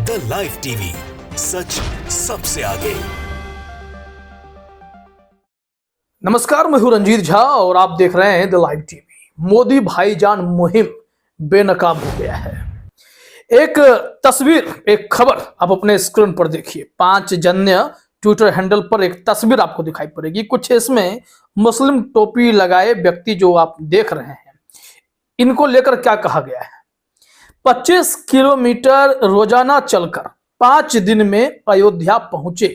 The live TV, सच सबसे आगे। नमस्कार, मैं हूं रंजीत झा और आप देख रहे हैं द लाइव टीवी। मोदी भाईजान मुहिम बेनकाब हो गया है। एक तस्वीर, एक खबर आप अपने स्क्रीन पर देखिए। 5 जन्य ट्विटर हैंडल पर एक तस्वीर आपको दिखाई पड़ेगी। कुछ इसमें मुस्लिम टोपी लगाए व्यक्ति जो आप देख रहे हैं, इनको लेकर क्या कहा गया है। 25 किलोमीटर रोजाना चलकर 5 दिन में अयोध्या पहुंचे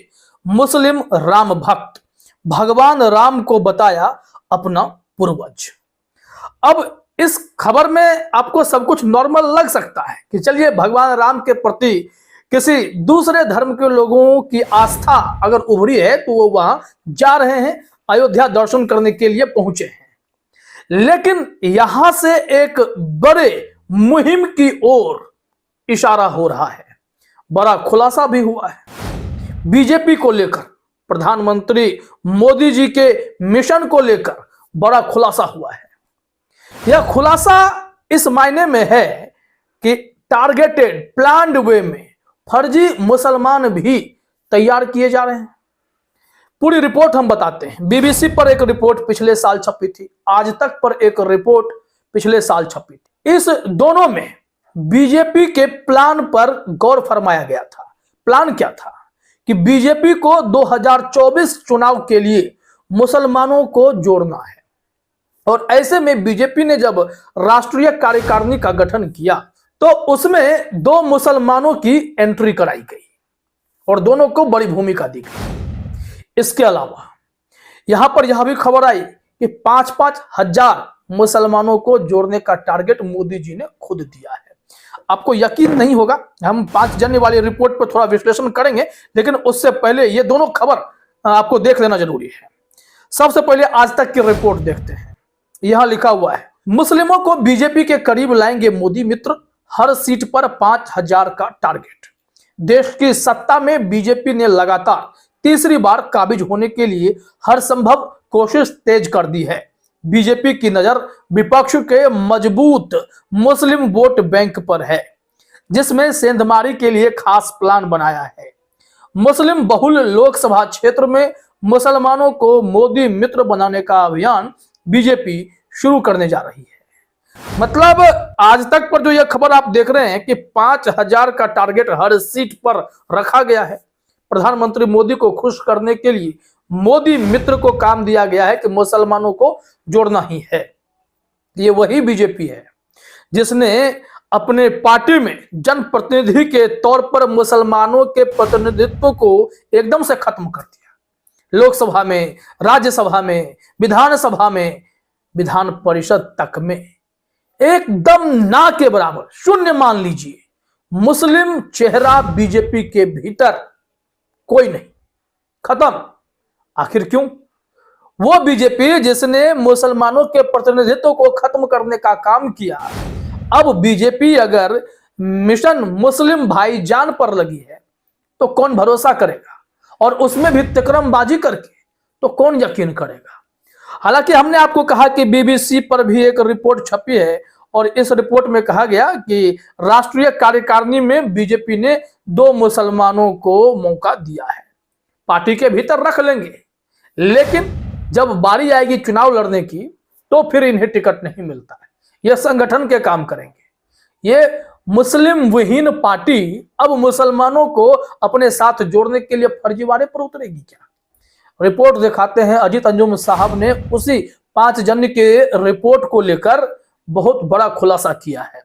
मुस्लिम राम भक्त, भगवान राम को बताया अपना पूर्वज। अब इस खबर में आपको सब कुछ नॉर्मल लग सकता है कि चलिए भगवान राम के प्रति किसी दूसरे धर्म के लोगों की आस्था अगर उभरी है तो वो वहां जा रहे हैं, अयोध्या दर्शन करने के लिए पहुंचे हैं। लेकिन यहां से एक बड़े मुहिम की ओर इशारा हो रहा है। बड़ा खुलासा भी हुआ है बीजेपी को लेकर। प्रधानमंत्री मोदी जी के मिशन को लेकर बड़ा खुलासा हुआ है। यह खुलासा इस मायने में है कि टारगेटेड, प्लान्ड वे में फर्जी मुसलमान भी तैयार किए जा रहे हैं। पूरी रिपोर्ट हम बताते हैं। बीबीसी पर एक रिपोर्ट पिछले साल छपी थी, आज तक पर एक रिपोर्ट पिछले साल छपी थी। इस दोनों में बीजेपी के प्लान पर गौर फरमाया गया था। प्लान क्या था कि बीजेपी को 2024 चुनाव के लिए मुसलमानों को जोड़ना है। और ऐसे में बीजेपी ने जब राष्ट्रीय कार्यकारिणी का गठन किया तो उसमें 2 मुसलमानों की एंट्री कराई गई और दोनों को बड़ी भूमिका दी गई। इसके अलावा यहां पर यह भी खबर आई कि 5-5 हजार मुसलमानों को जोड़ने का टारगेट मोदी जी ने खुद दिया है। आपको यकीन नहीं होगा, हम 5 जन्य वाली रिपोर्ट पर थोड़ा विश्लेषण करेंगे, लेकिन उससे पहले ये दोनों खबर आपको देख लेना जरूरी है। सबसे पहले आज तक की रिपोर्ट देखते हैं। यहां लिखा हुआ है, मुस्लिमों को बीजेपी के करीब लाएंगे मोदी मित्र, हर सीट पर 5000 का टारगेट। देश की सत्ता में बीजेपी ने लगातार तीसरी बार काबिज होने के लिए हर संभव कोशिश तेज कर दी है। बीजेपी की नजर विपक्ष के मजबूत मुस्लिम वोट बैंक पर है, जिसमें सेंधमारी के लिए खास प्लान बनाया है। मुस्लिम बहुल लोकसभा क्षेत्र में मुसलमानों को मोदी मित्र बनाने का अभियान बीजेपी शुरू करने जा रही है। मतलब आज तक पर जो यह खबर आप देख रहे हैं कि 5000 का टारगेट हर सीट पर रखा गया है। प्रधानमंत्री मोदी को खुश करने के लिए मोदी मित्र को काम दिया गया है कि मुसलमानों को जोड़ना ही है। ये वही बीजेपी है जिसने अपने पार्टी में जनप्रतिनिधि के तौर पर मुसलमानों के प्रतिनिधित्व को एकदम से खत्म कर दिया। लोकसभा में, राज्यसभा में, विधानसभा में, विधान परिषद तक में एकदम ना के बराबर, शून्य मान लीजिए। मुस्लिम चेहरा बीजेपी के भीतर कोई नहीं, खत्म। आखिर क्यों? वो बीजेपी जिसने मुसलमानों के प्रतिनिधित्व को खत्म करने का काम किया, अब बीजेपी अगर मिशन मुस्लिम भाईजान पर लगी है तो कौन भरोसा करेगा? और उसमें भी तिकरमबाजी करके तो कौन यकीन करेगा? हालांकि हमने आपको कहा कि बीबीसी पर भी एक रिपोर्ट छपी है और इस रिपोर्ट में कहा गया कि राष्ट्रीय कार्यकारिणी में बीजेपी ने 2 मुसलमानों को मौका दिया है। पार्टी के भीतर रख लेंगे, लेकिन जब बारी आएगी चुनाव लड़ने की तो फिर इन्हें टिकट नहीं मिलता है। यह संगठन के काम करेंगे। ये मुस्लिम विहीन पार्टी अब मुसलमानों को अपने साथ जोड़ने के लिए फर्जीवाड़े पर उतरेगी क्या? रिपोर्ट दिखाते हैं। अजीत अंजुम साहब ने उसी 5 जन्य के रिपोर्ट को लेकर बहुत बड़ा खुलासा किया है।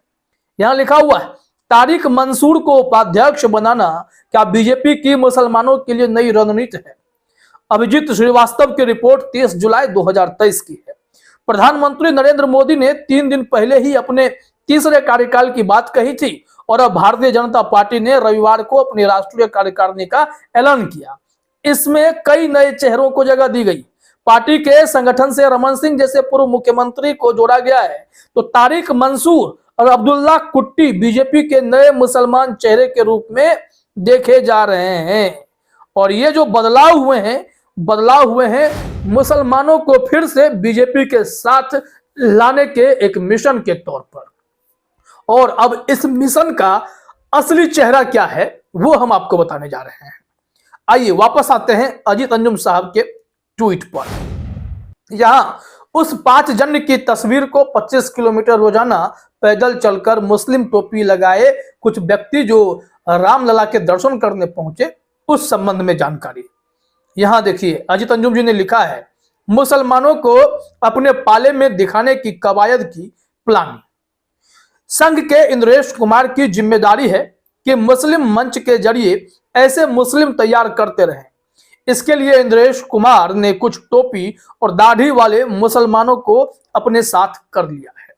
यहां लिखा हुआ है, तारिक मंसूर को उपाध्यक्ष बनाना क्या बीजेपी की मुसलमानों के लिए नई रणनीति है? अभिजीत श्रीवास्तव की रिपोर्ट 30 जुलाई 2023 की है। प्रधानमंत्री नरेंद्र मोदी ने 3 दिन पहले ही अपने तीसरे कार्यकाल की बात कही थी और अब भारतीय जनता पार्टी ने रविवार को अपनी राष्ट्रीय कार्यकारिणी का ऐलान किया। इसमें कई नए चेहरों को जगह दी गई। पार्टी के संगठन से रमन सिंह जैसे पूर्व मुख्यमंत्री को जोड़ा गया है, तो तारिक मंसूर और अब्दुल्ला कुट्टी बीजेपी के नए मुसलमान चेहरे के रूप में देखे जा रहे हैं। और ये जो बदलाव हुए हैं मुसलमानों को फिर से बीजेपी के साथ लाने के एक मिशन के तौर पर। और अब इस मिशन का असली चेहरा क्या है वो हम आपको बताने जा रहे हैं। आइए वापस आते हैं अजीत अंजुम साहब के ट्वीट पर। यहां उस 5 जन की तस्वीर को 25 किलोमीटर रोजाना पैदल चलकर मुस्लिम टोपी लगाए कुछ व्यक्ति जो रामलला के दर्शन करने पहुंचे, उस संबंध में जानकारी। यहां देखिए अजीत अंजुम जी ने लिखा है, मुसलमानों को अपने पाले में दिखाने की कवायद की प्लानिंग। संघ के इंद्रेश कुमार की जिम्मेदारी है कि मुस्लिम मंच के जरिए ऐसे मुस्लिम तैयार करते रहें। इसके लिए इंद्रेश कुमार ने कुछ टोपी और दाढ़ी वाले मुसलमानों को अपने साथ कर लिया है।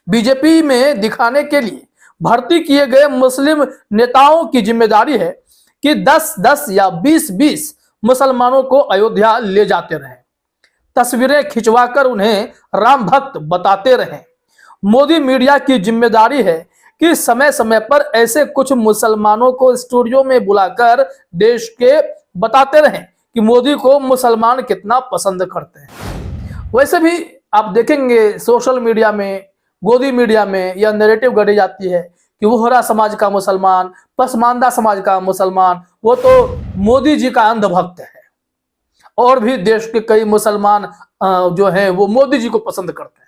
बीजेपी में दिखाने के लिए भर्ती किए गए मुस्लिम नेताओं की जिम्मेदारी है कि 10-10 या 20-20 मुसलमानों को अयोध्या ले जाते रहें, तस्वीरें खिंचवाकर उन्हें राम भक्त बताते रहें। मोदी मीडिया की जिम्मेदारी है कि समय समय पर ऐसे कुछ मुसलमानों को स्टूडियो में बुलाकर देश के बताते रहें कि मोदी को मुसलमान कितना पसंद करते हैं। वैसे भी आप देखेंगे सोशल मीडिया में, गोदी मीडिया में यह नैरेटिव गढ़ी जाती है कि वोहरा समाज का मुसलमान, पसमानदा समाज का मुसलमान, वो तो मोदी जी का अंधभक्त है। और भी देश के कई मुसलमान जो हैं वो मोदी जी को पसंद करते हैं।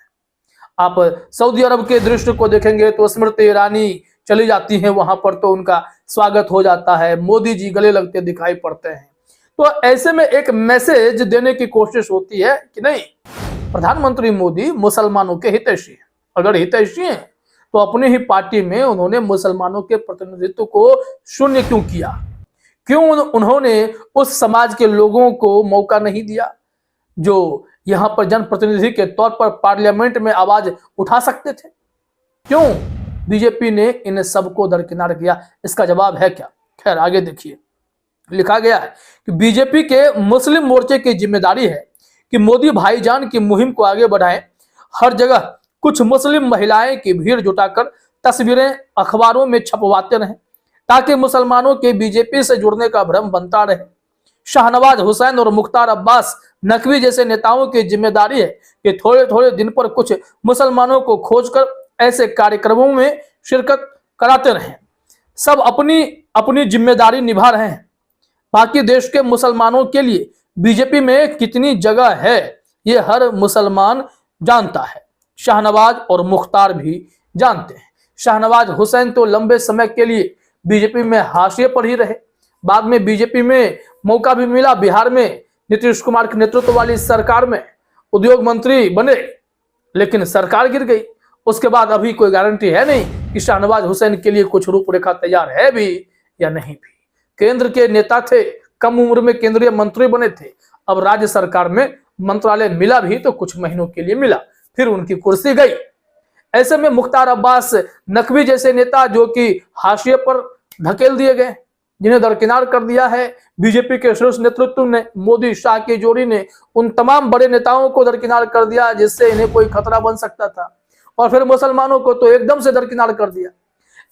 आप सऊदी अरब के दृश्य को देखेंगे तो स्मृति ईरानी चली जाती हैं वहां पर तो उनका स्वागत हो जाता है, मोदी जी गले लगते दिखाई पड़ते हैं। तो ऐसे में एक मैसेज देने की कोशिश होती है कि नहीं, प्रधानमंत्री मोदी मुसलमानों के हितैषी हैं। अगर हितैषी हैं तो अपनी ही पार्टी में उन्होंने मुसलमानों के प्रतिनिधित्व को शून्य क्यों किया? क्यों उन्होंने उस समाज के लोगों को मौका नहीं दिया जो यहां पर जनप्रतिनिधि के तौर पर पार्लियामेंट में आवाज उठा सकते थे? क्यों बीजेपी ने इन सबको दरकिनार किया? इसका जवाब है क्या? खैर आगे देखिए, लिखा गया है कि बीजेपी के मुस्लिम मोर्चे की जिम्मेदारी है कि मोदी भाईजान की मुहिम को आगे बढ़ाएं। हर जगह कुछ मुस्लिम महिलाएं की भीड़ जुटाकर तस्वीरें अखबारों में छपवाते रहें ताकि मुसलमानों के बीजेपी से जुड़ने का भ्रम बनता रहे। शाहनवाज हुसैन और मुख्तार अब्बास नकवी जैसे नेताओं की जिम्मेदारी है कि थोड़े थोड़े दिन पर कुछ मुसलमानों को खोजकर ऐसे कार्यक्रमों में शिरकत कराते रहें। सब अपनी अपनी जिम्मेदारी निभा रहे हैं। बाकी देश के मुसलमानों के लिए बीजेपी में कितनी जगह है ये हर मुसलमान जानता है। शाहनवाज और मुख्तार भी जानते हैं। शाहनवाज हुसैन तो लंबे समय के लिए बीजेपी में हाशिए पर ही रहे, बाद में बीजेपी में मौका भी मिला। बिहार में नीतीश कुमार के नेतृत्व वाली सरकार में उद्योग मंत्री बने, लेकिन सरकार गिर गई। उसके बाद अभी कोई गारंटी है नहीं कि शाहनवाज हुसैन के लिए कुछ रूपरेखा तैयार है भी या नहीं भी। केंद्र के नेता थे, कम उम्र में केंद्रीय मंत्री बने थे, अब राज्य सरकार में मंत्रालय मिला भी तो कुछ महीनों के लिए मिला, फिर उनकी कुर्सी गई। ऐसे में मुख्तार अब्बास नकवी जैसे नेता जो कि हाशिए पर धकेल दिए गए, जिन्हें दरकिनार कर दिया है बीजेपी के शीर्ष नेतृत्व ने, मोदी शाह की जोड़ी ने उन तमाम बड़े नेताओं को दरकिनार कर दिया जिससे इन्हें कोई खतरा बन सकता था, और फिर मुसलमानों को तो एकदम से दरकिनार कर दिया।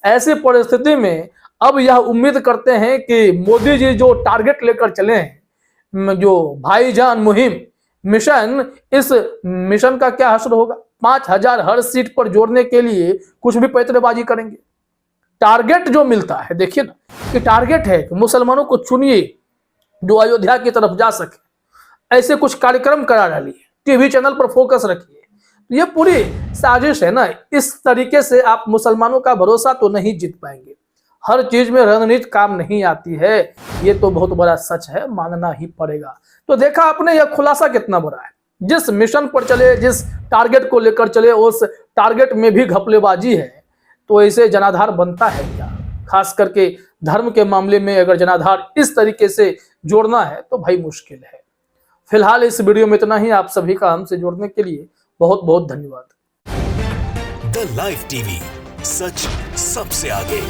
ऐसी परिस्थिति में अब यह उम्मीद करते हैं कि मोदी जी जो टारगेट लेकर चले हैं, जो भाईजान मुहिम मिशन, इस मिशन का क्या हश्र होगा? 5000 हर सीट पर जोड़ने के लिए कुछ भी पैतरेबाजी करेंगे। टारगेट जो मिलता है, देखिए ना कि टारगेट है कि मुसलमानों को चुनिए जो अयोध्या की तरफ जा सके। ऐसे कुछ कार्यक्रम करा डालिए, टीवी चैनल पर फोकस रखिए। ये पूरी साजिश है ना। इस तरीके से आप मुसलमानों का भरोसा तो नहीं जीत पाएंगे। हर चीज में रणनीति काम नहीं आती है, ये तो बहुत बड़ा सच है, मानना ही पड़ेगा। तो देखा आपने यह खुलासा कितना बड़ा है। जिस मिशन पर चले, जिस टारगेट को लेकर चले, उस टारगेट में भी घपलेबाजी है, तो ऐसे जनाधार बनता है क्या? खास करके धर्म के मामले में अगर जनाधार इस तरीके से जोड़ना है तो भाई मुश्किल है। फिलहाल इस वीडियो में इतना ही। आप सभी का हमसे जुड़ने के लिए बहुत बहुत धन्यवाद। द लाइव टीवी, सच सबसे आगे।